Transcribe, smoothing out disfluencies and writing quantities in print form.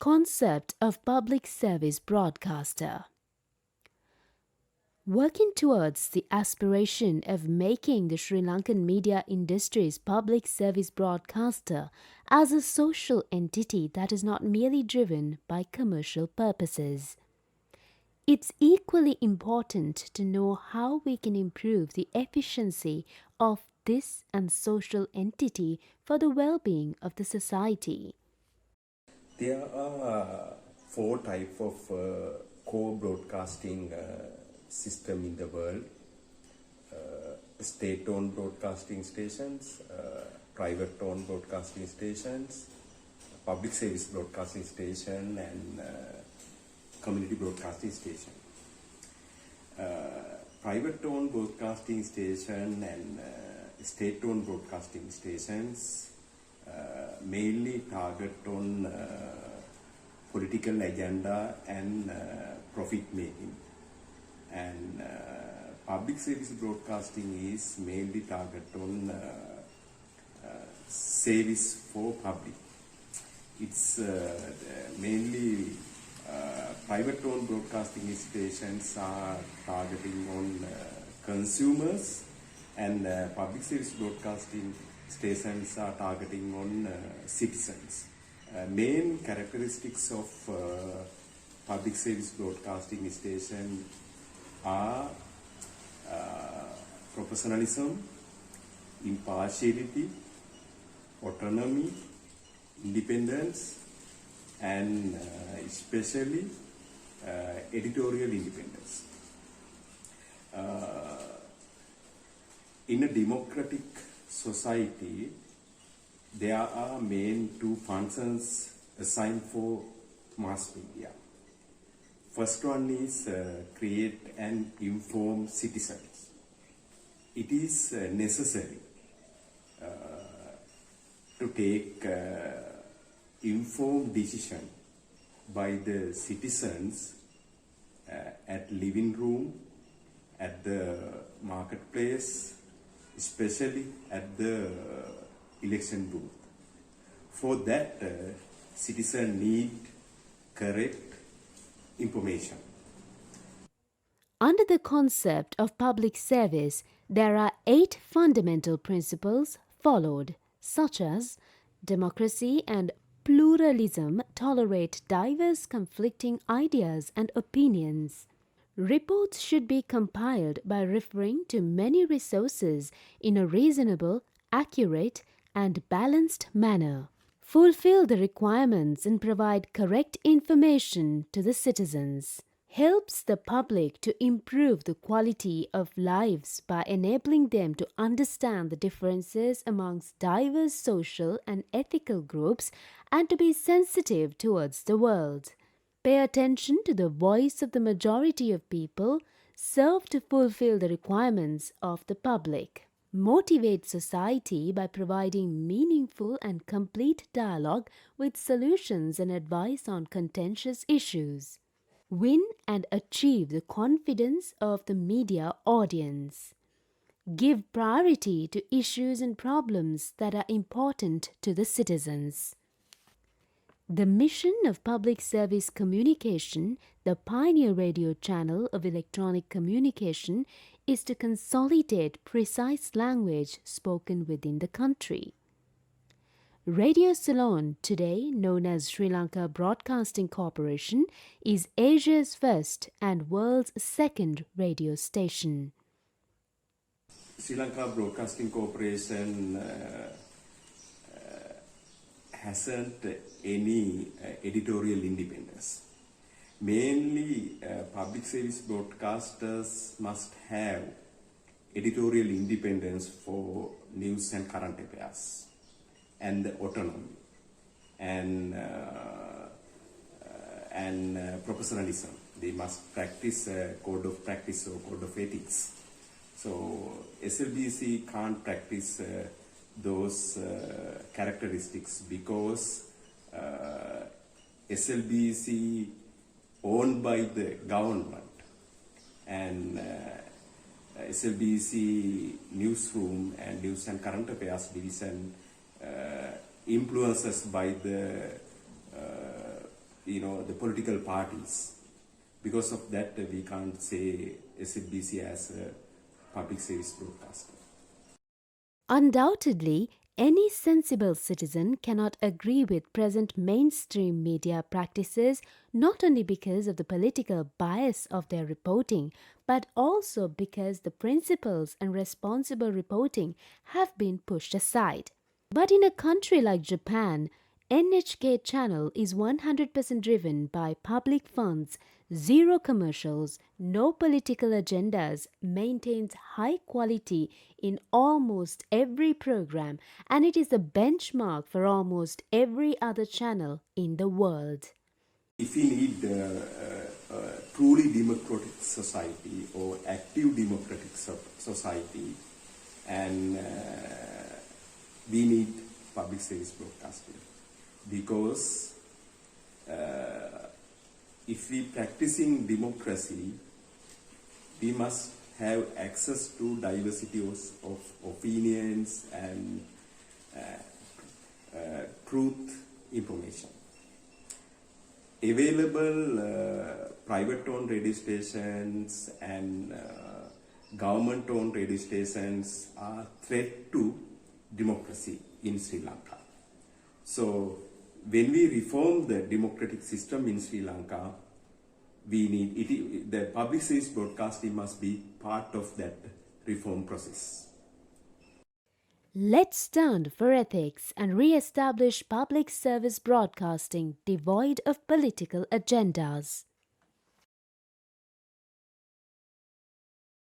Concept of public service broadcaster. Working towards the aspiration of making the Sri Lankan media industry's public service broadcaster as a social entity that is not merely driven by commercial purposes. It's equally important to know how we can improve the efficiency of this and social entity for the well-being of the society. There are four types of core broadcasting system in the world. State-owned broadcasting stations, private-owned broadcasting stations, public service broadcasting station, and community broadcasting station. Private-owned broadcasting station and state-owned broadcasting stations mainly target on political agenda and profit making, and public service broadcasting is mainly target on service for public. It's mainly private-owned broadcasting stations are targeting on consumers, and public service broadcasting stations are targeting on citizens. Main characteristics of public service broadcasting station are professionalism, impartiality, autonomy, independence, and especially editorial independence. In a democratic society, there are main two functions assigned for mass media. First one is create and inform citizens. It is necessary to take informed decision by the citizens at living room, at the marketplace, especially at the election booth. For that, citizens need correct information. Under the concept of public service, there are 8 fundamental principles followed, such as democracy and pluralism tolerate diverse conflicting ideas and opinions. Reports should be compiled by referring to many resources in a reasonable, accurate, and balanced manner. Fulfill the requirements and provide correct information to the citizens. Helps the public to improve the quality of lives by enabling them to understand the differences amongst diverse social and ethical groups and to be sensitive towards the world. Pay attention to the voice of the majority of people, serve to fulfill the requirements of the public. Motivate society by providing meaningful and complete dialogue with solutions and advice on contentious issues. Win and achieve the confidence of the media audience. Give priority to issues and problems that are important to the citizens. The mission of public service communication, the pioneer radio channel of electronic communication, is to consolidate precise language spoken within the country. Radio Ceylon, today known as Sri Lanka Broadcasting Corporation, is Asia's first and world's second radio station. Sri Lanka Broadcasting Corporation hasn't any editorial independence. Mainly, public service broadcasters must have editorial independence for news and current affairs, and autonomy, and professionalism. They must practice a code of practice or code of ethics. So SLBC can't practice those characteristics because SLBC owned by the government, and SLBC newsroom and news and current affairs division influences by the the political parties. Because of that, we can't say SFBC as a public service broadcaster. Undoubtedly, any sensible citizen cannot agree with present mainstream media practices not only because of the political bias of their reporting, but also because the principles and responsible reporting have been pushed aside. But in a country like Japan, NHK channel is 100% driven by public funds, zero commercials, no political agendas, maintains high quality in almost every program, and it is the benchmark for almost every other channel in the world. If we need a truly democratic society or active democratic society, and we need public service broadcasting, because if we practicing democracy, we must have access to diversity of opinions and truth information. Available private-owned radio stations and government-owned radio stations are threat to democracy in Sri Lanka. So when we reform the democratic system in Sri Lanka, we need the public service broadcasting must be part of that reform process. Let's stand for ethics and re-establish public service broadcasting devoid of political agendas.